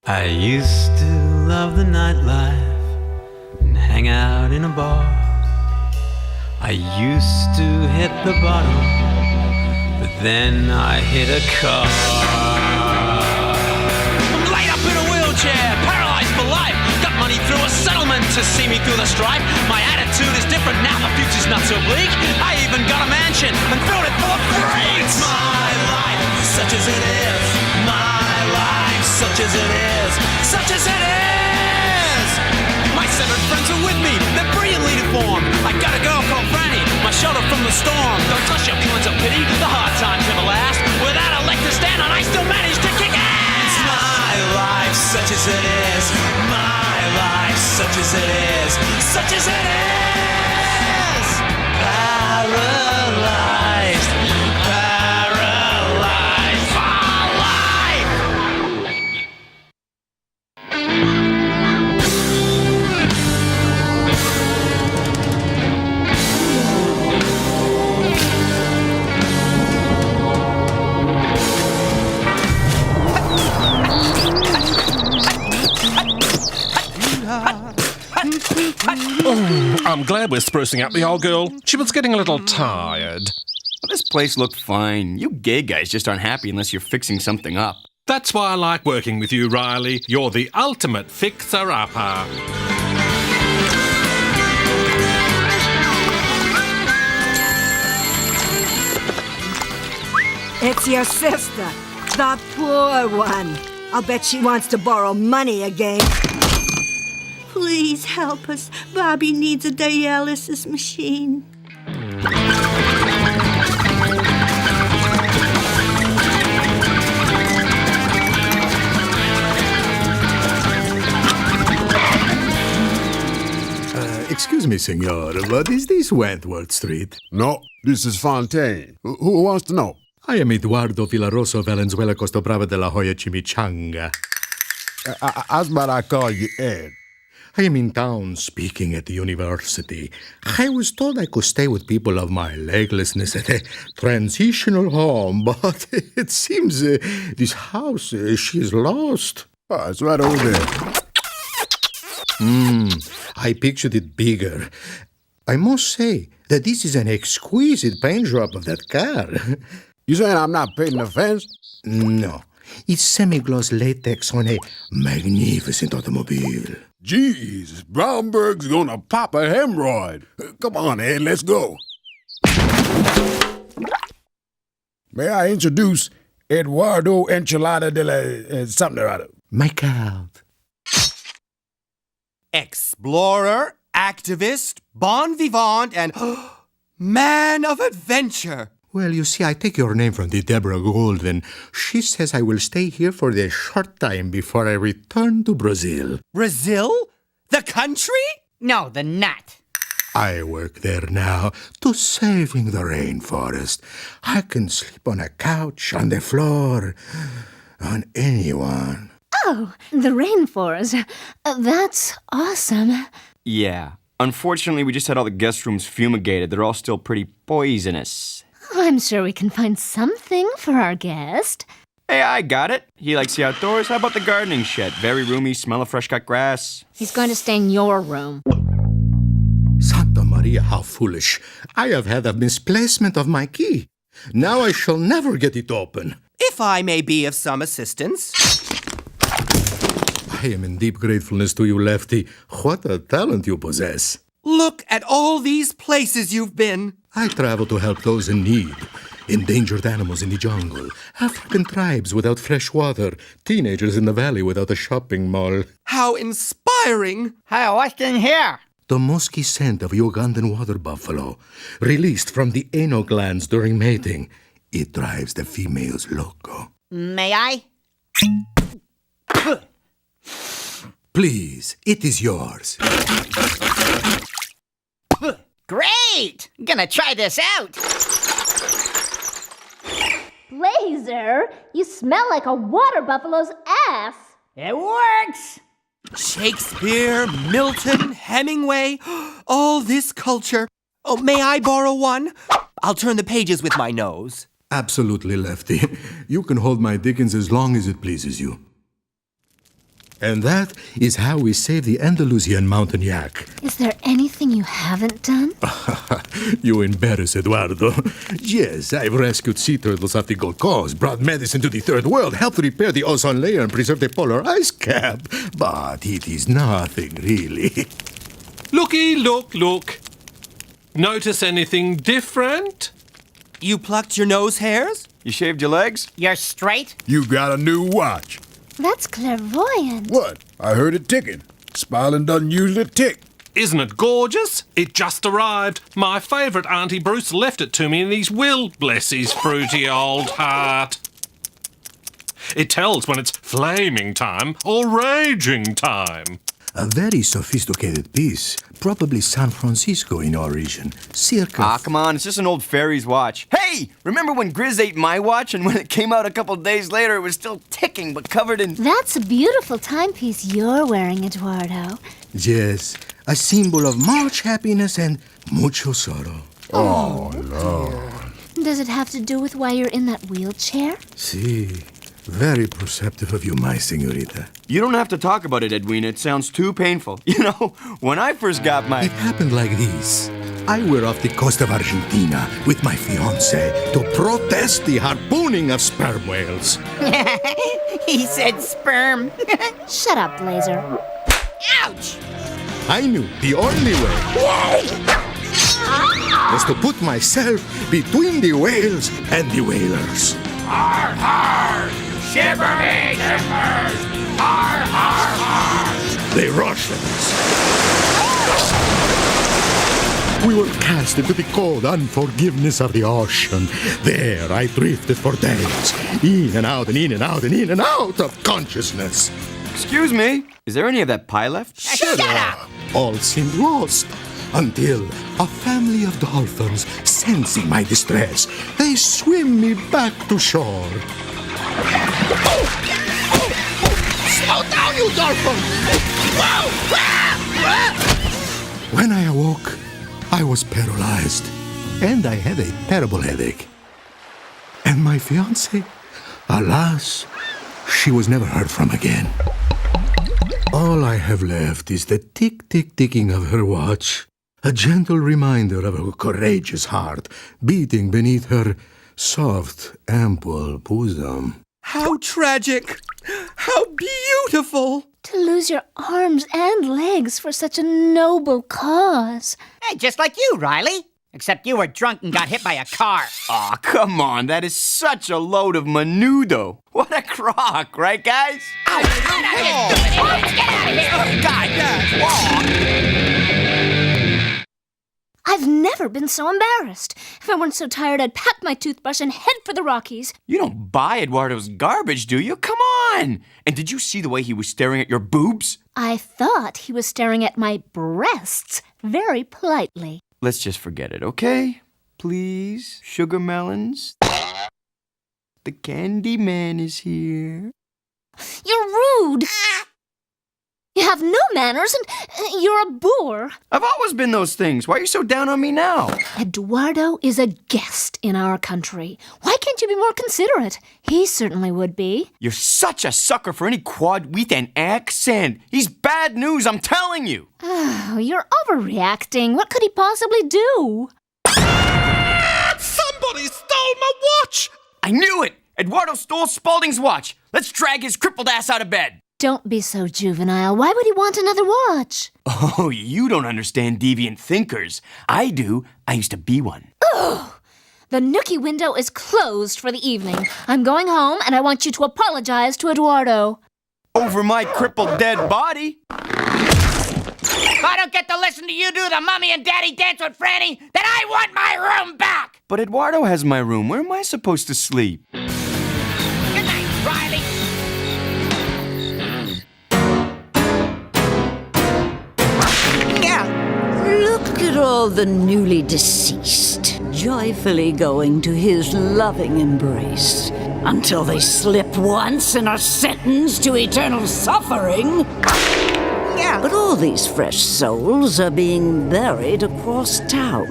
I used to love the nightlife and hang out in a bar. I used to hit the bottom, but then I hit a car. I'm laid up in a wheelchair, paralyzed for life. Got money through a settlement to see me through the strife. My attitude is different now, the future's not so bleak. I even got a mansion and filled it full of freaks. My life, such as it is. My life, such as it is. Such as it is. My 7 friends are with me, they're brilliantly deformed. I got a girl called Franny, my shelter from the storm. Don't trust your feelings of pity, the hard times never last. Without a leg to stand on, I still manage to kick ass. My life, such as it is. My life, such as it is. Such as it is. Paralyzed. Paralyzed for life. I'm glad we're sprucing up the old girl. She was getting a little tired. Well, this place looked fine. You gay guys just aren't happy unless you're fixing something up. That's why I like working with you, Riley. You're the ultimate fixer-upper. It's your sister, the poor one. I'll bet she wants to borrow money again. Please help us. Bobby needs a dialysis machine. Excuse me, senor, but is this Wentworth Street? No, this is Fontaine. Who wants to know? I am Eduardo Villaroso Valenzuela Costa Brava de la Hoya Chimichanga. How's about I call you Ed? I am in town speaking at the university. I was told I could stay with people of my leglessness at a transitional home, but it seems this house, she is lost. Oh, it's right over there. I pictured it bigger. I must say that this is an exquisite paint job of that car. You saying I'm not painting the fence? No, it's semi-gloss latex on a magnificent automobile. Jeez, Brownberg's gonna pop a hemorrhoid. Come on, Ed, let's go. May I introduce Eduardo Enchilada de la something or other? My God. Explorer, activist, bon vivant, and man of adventure. Well, you see, I take your name from the Deborah Gould, and she says I will stay here for a short time before I return to Brazil. Brazil? The country? No, the nut. I work there now to saving the rainforest. I can sleep on a couch, on the floor, on anyone. Oh, the rainforest. That's awesome. Yeah. Unfortunately, we just had all the guest rooms fumigated. They're all still pretty poisonous. I'm sure we can find something for our guest. Hey, I got it. He likes the outdoors. How about the gardening shed? Very roomy, smell of fresh cut grass. He's going to stay in your room. Santa Maria, how foolish. I have had a misplacement of my key. Now I shall never get it open. If I may be of some assistance. I am in deep gratefulness to you, Lefty. What a talent you possess. Look at all these places you've been. I travel to help those in need. Endangered animals in the jungle, African tribes without fresh water, teenagers in the valley without a shopping mall. How inspiring. Hey, what's in here? The musky scent of Ugandan water buffalo, released from the anal glands during mating. It drives the females loco. May I? Please, it is yours. Great! Gonna try this out. Blazer, you smell like a water buffalo's ass. It works! Shakespeare, Milton, Hemingway, all this culture. Oh, may I borrow one? I'll turn the pages with my nose. Absolutely, Lefty. You can hold my Dickens as long as it pleases you. And that is how we save the Andalusian mountain yak. Is there anything you haven't done? You embarrass Eduardo. Yes, I've rescued sea turtles off the Gold Coast, brought medicine to the Third World, helped repair the ozone layer and preserve the polar ice cap. But it is nothing, really. Looky, look. Notice anything different? You plucked your nose hairs? You shaved your legs? You're straight? You got a new watch. That's clairvoyant. What? I heard it ticking. Smiling doesn't usually tick. Isn't it gorgeous? It just arrived. My favourite Auntie Bruce left it to me in his will. Bless his fruity old heart. It tells when it's flaming time or raging time. A very sophisticated piece. Probably San Francisco in origin. Circa... Ah, come on, it's just an old fairy's watch. Hey! Remember when Grizz ate my watch and when it came out a couple days later it was still ticking but covered in... That's a beautiful timepiece you're wearing, Eduardo. Yes, a symbol of much happiness and mucho sorrow. Oh, Lord. Does it have to do with why you're in that wheelchair? Si. Very perceptive of you, my señorita. You don't have to talk about it, Edwina. It sounds too painful. You know, when I first got my... It happened like this. I were off the coast of Argentina with my fiancé to protest the harpooning of sperm whales. He said sperm. Shut up, Blazer. Ouch! I knew the only way was to put myself between the whales and the whalers. Har, har! Shiver me timbers! Har, har, har! The Russians. We were cast into the cold unforgiveness of the ocean. There I drifted for days, in and out and in and out and in and out of consciousness. Excuse me, is there any of that pie left? Shut up! All seemed lost until a family of dolphins, sensing my distress, they swim me back to shore. Slow down, you dolphin! When I awoke, I was paralyzed, and I had a terrible headache. And my fiancée, alas, she was never heard from again. All I have left is the tick-tick-ticking of her watch, a gentle reminder of her courageous heart beating beneath her soft, ample bosom. How tragic! How beautiful! To lose your arms and legs for such a noble cause. Hey, just like you, Riley. Except you were drunk and got hit by a car. Aw, come on, that is such a load of menudo. What a crock, right, guys? Ow! Get out of here! Oh, God, I've never been so embarrassed. If I weren't so tired, I'd pack my toothbrush and head for the Rockies. You don't buy Eduardo's garbage, do you? Come on! And did you see the way he was staring at your boobs? I thought he was staring at my breasts very politely. Let's just forget it, okay? Please, sugar melons. The candy man is here. You're rude. You have no manners and you're a boor. I've always been those things. Why are you so down on me now? Eduardo is a guest in our country. Why can't you be more considerate? He certainly would be. You're such a sucker for any quad with an accent. He's bad news, I'm telling you. Oh, you're overreacting. What could he possibly do? Somebody stole my watch! I knew it! Eduardo stole Spaulding's watch. Let's drag his crippled ass out of bed. Don't be so juvenile. Why would he want another watch? Oh, you don't understand deviant thinkers. I do. I used to be one. Ugh! The nookie window is closed for the evening. I'm going home, and I want you to apologize to Eduardo. Over my crippled dead body? I don't get to listen to you do the Mommy and Daddy dance with Franny, then I want my room back! But Eduardo has my room. Where am I supposed to sleep? Good night, Riley. Look at all the newly deceased, joyfully going to his loving embrace, until they slip once and are sentenced to eternal suffering. But all these fresh souls are being buried across town.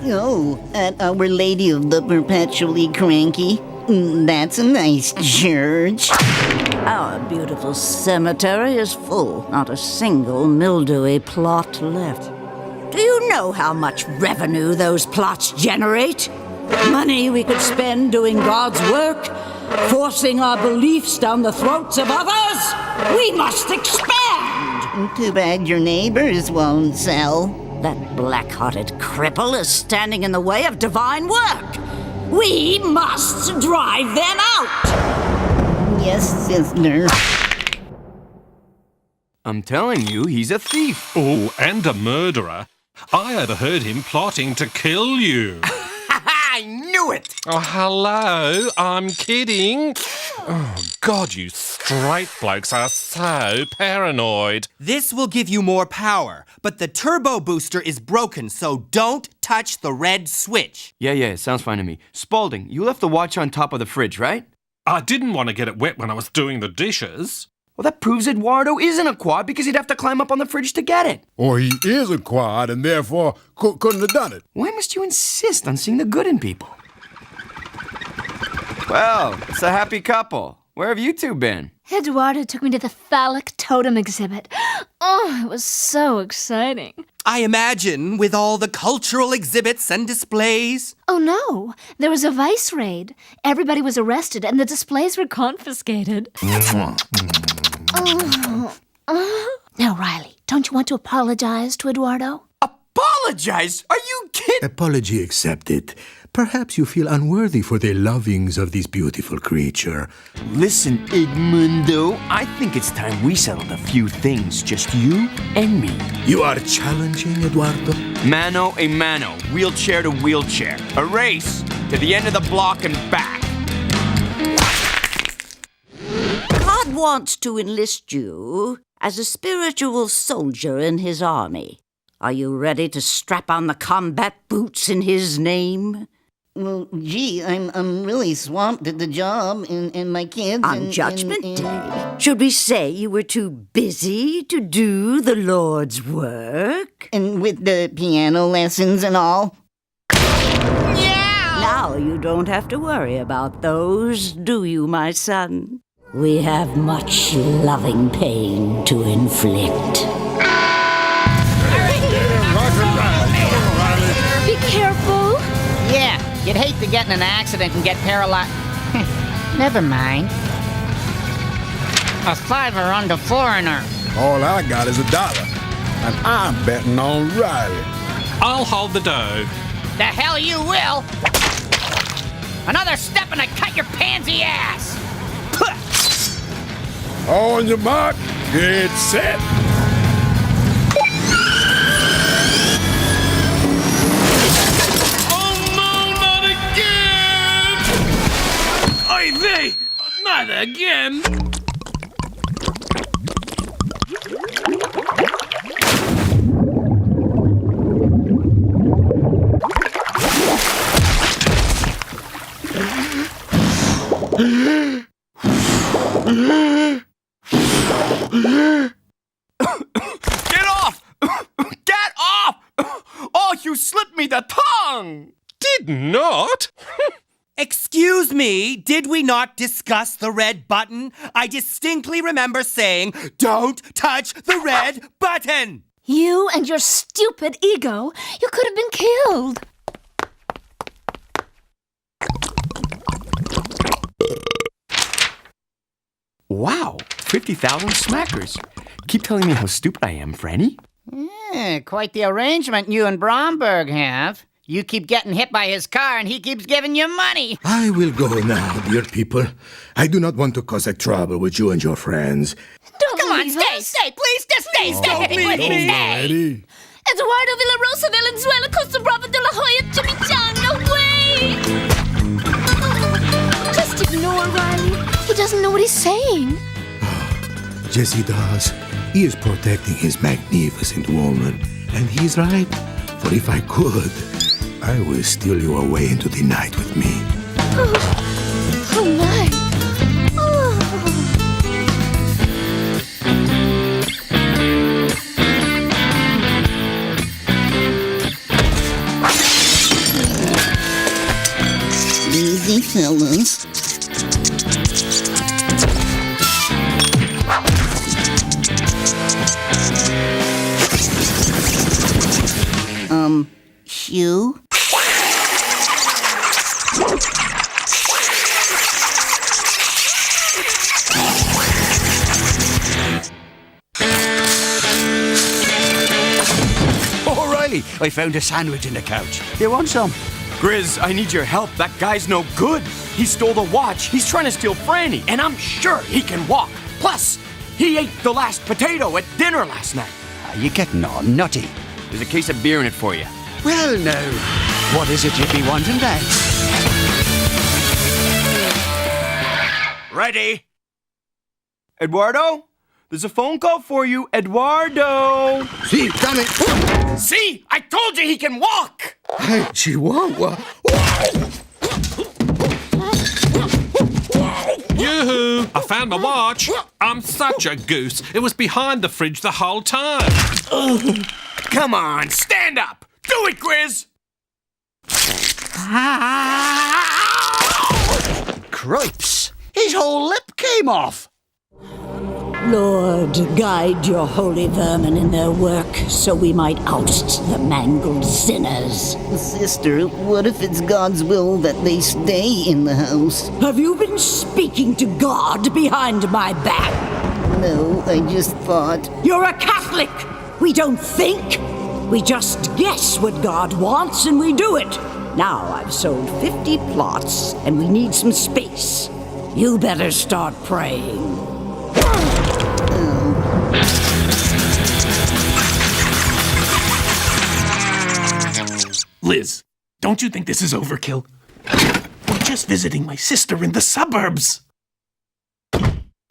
Oh, at Our Lady of the Perpetually Cranky. That's a nice church. Our beautiful cemetery is full, not a single mildewy plot left. Do you know how much revenue those plots generate? Money we could spend doing God's work, forcing our beliefs down the throats of others? We must expand! Too bad your neighbors won't sell. That black-hearted cripple is standing in the way of divine work. We must drive them out! Yes, sister. I'm telling you, he's a thief. Oh, and a murderer. I overheard him plotting to kill you. I knew it! Oh, hello. I'm kidding. Oh, God, you straight blokes are so paranoid. This will give you more power, but the turbo booster is broken, so don't touch the red switch. Yeah, sounds fine to me. Spaulding, you left the watch on top of the fridge, right? I didn't want to get it wet when I was doing the dishes. Well, that proves Eduardo isn't a quad because he'd have to climb up on the fridge to get it. Or he is a quad and therefore couldn't have done it. Why must you insist on seeing the good in people? Well, it's a happy couple. Where have you two been? Eduardo took me to the phallic totem exhibit. Oh, it was so exciting. I imagine, with all the cultural exhibits and displays. Oh, no. There was a vice raid. Everybody was arrested, and the displays were confiscated. Now, Riley, don't you want to apologize to Eduardo? Apologize? Are you kidding? Apology accepted. Perhaps you feel unworthy for the lovings of this beautiful creature. Listen, Edmundo, I think it's time we settled a few things, just you and me. You are challenging, Eduardo? Mano a mano, wheelchair to wheelchair. A race to the end of the block and back. God wants to enlist you as a spiritual soldier in his army. Are you ready to strap on the combat boots in his name? Well, gee, I'm really swamped at the job and my kids. On Judgment Day, should we say you were too busy to do the Lord's work? And with the piano lessons and all? Yeah! Now you don't have to worry about those, do you, my son? We have much loving pain to inflict. Be careful. Yeah, you'd hate to get in an accident and get paralyzed. Never mind. A $5 on the foreigner. All I got is $1. And I'm betting on Riley. I'll hold the dough. The hell you will! Another step and I cut your pansy ass! On your mark, get set. Not again! Get off! Get off! Oh, you slipped me the tongue! Did not? Excuse me, did we not discuss the red button? I distinctly remember saying, don't touch the red button! You and your stupid ego. You could have been killed. Wow, 50,000 smackers. Keep telling me how stupid I am, Franny. Yeah, quite the arrangement you and Bromberg have. You keep getting hit by his car and he keeps giving you money. I will go now, dear people. I do not want to cause a trouble with you and your friends. Don't Come on, leave stay, us. stay, please, just stay, stay, please, stay. Eddie. Eduardo Villarosa Valenzuela Costa Brava de la Hoya Chimichanga, wait! Just ignore Riley. He doesn't know what he's saying. Yes, he does. He is protecting his magnificent woman. And he's right. For if I could, I will steal you away into the night with me. Oh my. Oh. Easy, fellas. you. O'Reilly, I found a sandwich in the couch. You want some? Grizz, I need your help. That guy's no good. He stole the watch. He's trying to steal Franny, and I'm sure he can walk. Plus, he ate the last potato at dinner last night. Are you getting all nutty? There's a case of beer in it for you. Well, now, what is it you'd be wanting, then? Ready? Eduardo? There's a phone call for you, Eduardo. See, Tommy. See? I told you he can walk. Hey, Chihuahua. Yoo-hoo! I found my watch. I'm such a goose. It was behind the fridge the whole time. Come on, stand up. Do it, Grizz. Cripes! His whole lip came off. Lord, guide your holy vermin in their work so we might oust the mangled sinners. Sister, what if it's God's will that they stay in the house? Have you been speaking to God behind my back? No, I just thought... You're a Catholic! We don't think. We just guess what God wants and we do it. Now I've sold 50 plots and we need some space. You better start praying. Liz, don't you think this is overkill? We're just visiting my sister in the suburbs.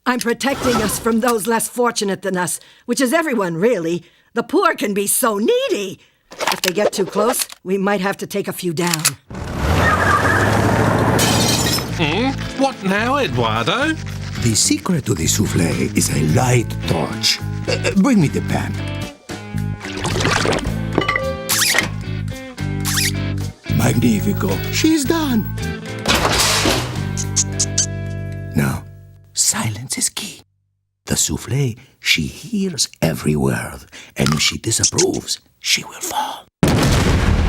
I'm protecting us from those less fortunate than us, which is everyone, really. The poor can be so needy. If they get too close, we might have to take a few down. What now, Eduardo? The secret to the souffle is a light torch. Bring me the pan. Magnifico. She's done. Now, silence is key. The souffle, she hears every word, and if she disapproves, she will fall.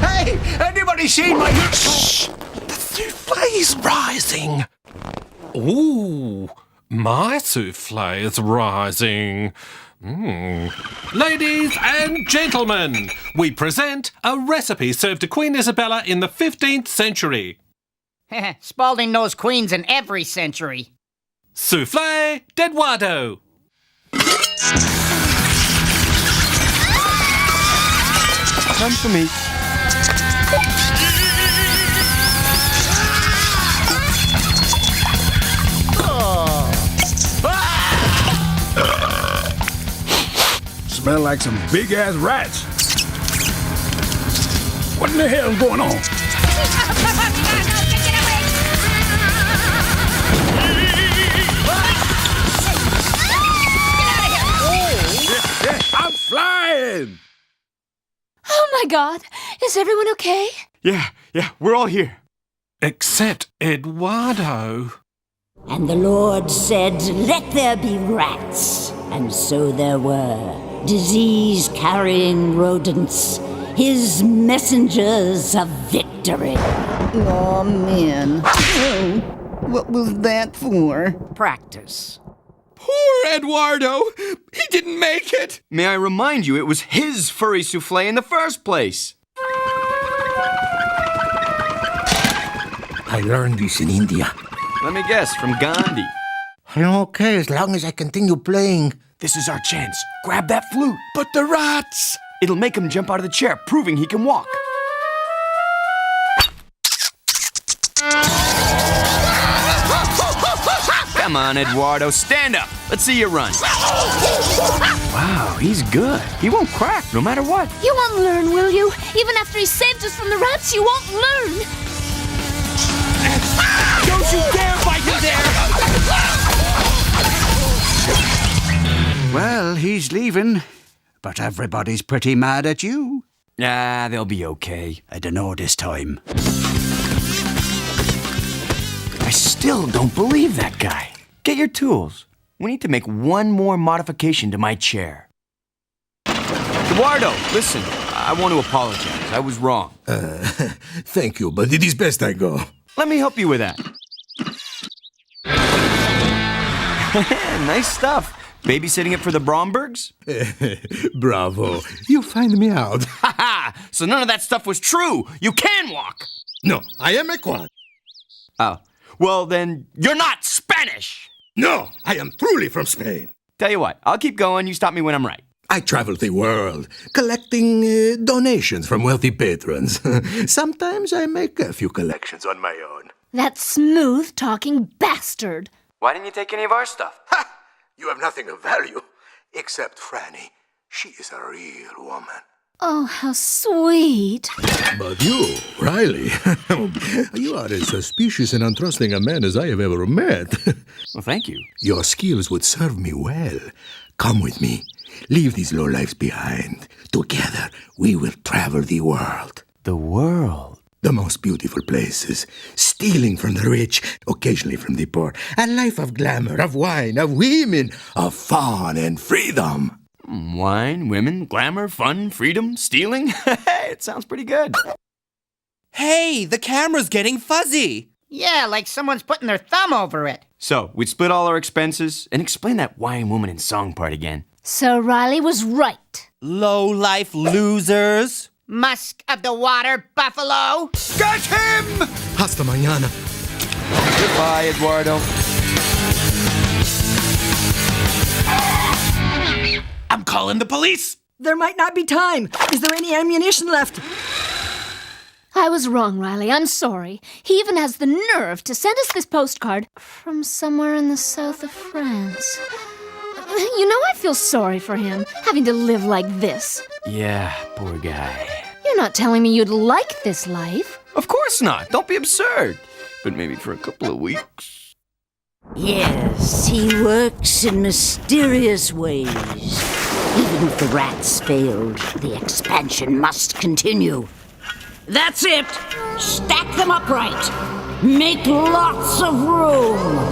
Hey! Anybody seen my... Shh! The souffle's rising. Ooh, my souffle is rising. Ladies and gentlemen, we present a recipe served to Queen Isabella in the 15th century. Spalding knows queens in every century. Souffle d'Eduardo. Come for me. Smell like some big-ass rats. What in the hell is going on? I'm flying! Oh my God! Is everyone okay? Yeah, we're all here. Except Eduardo. And the Lord said, "Let there be rats." And so there were. Disease-carrying rodents, his messengers of victory. Oh, man. Oh, what was that for? Practice. Poor Eduardo! He didn't make it! May I remind you, it was his furry souffle in the first place. I learned this in India. Let me guess, from Gandhi. I'm okay as long as I continue playing. This is our chance. Grab that flute. But the rats! It'll make him jump out of the chair, proving he can walk. Come on, Eduardo, stand up. Let's see you run. Wow, he's good. He won't crack no matter what. You won't learn, will you? Even after he saved us from the rats, you won't learn. Don't you dare bite him there! Well, he's leaving, but everybody's pretty mad at you. Ah, they'll be okay. I don't know this time. I still don't believe that guy. Get your tools. We need to make one more modification to my chair. Eduardo, listen. I want to apologize. I was wrong. Thank you, but it is best I go. Let me help you with that. Nice stuff. Babysitting it for the Brombergs? Bravo. You find me out. Ha ha! So none of that stuff was true. You can walk. No, I am a quad. Oh. Well, then you're not Spanish. No, I am truly from Spain. Tell you what, I'll keep going. You stop me when I'm right. I travel the world, collecting donations from wealthy patrons. Sometimes I make a few collections on my own. That smooth-talking bastard. Why didn't you take any of our stuff? Ha! You have nothing of value, except Franny. She is a real woman. Oh, how sweet. But you, Riley, you are as suspicious and untrusting a man as I have ever met. Well, thank you. Your skills would serve me well. Come with me. Leave these lowlifes behind. Together, we will travel the world. The world? The most beautiful places. Stealing from the rich, occasionally from the poor. A life of glamour, of wine, of women, of fun and freedom. Wine, women, glamour, fun, freedom, stealing? It sounds pretty good. Hey, the camera's getting fuzzy. Yeah, like someone's putting their thumb over it. So, we'd split all our expenses and explain that wine, woman, and song part again. So Riley was right. Low-life losers. Musk of the water buffalo. Get him! Hasta mañana. Goodbye, Eduardo. I'm calling the police. There might not be time. Is there any ammunition left? I was wrong, Riley. I'm sorry. He even has the nerve to send us this postcard from somewhere in the south of France. You know, I feel sorry for him, having to live like this. Yeah, poor guy. You're not telling me you'd like this life. Of course not. Don't be absurd. But maybe for a couple of weeks. Yes, he works in mysterious ways. Even if the rats failed, the expansion must continue. That's it! Stack them upright! Make lots of room!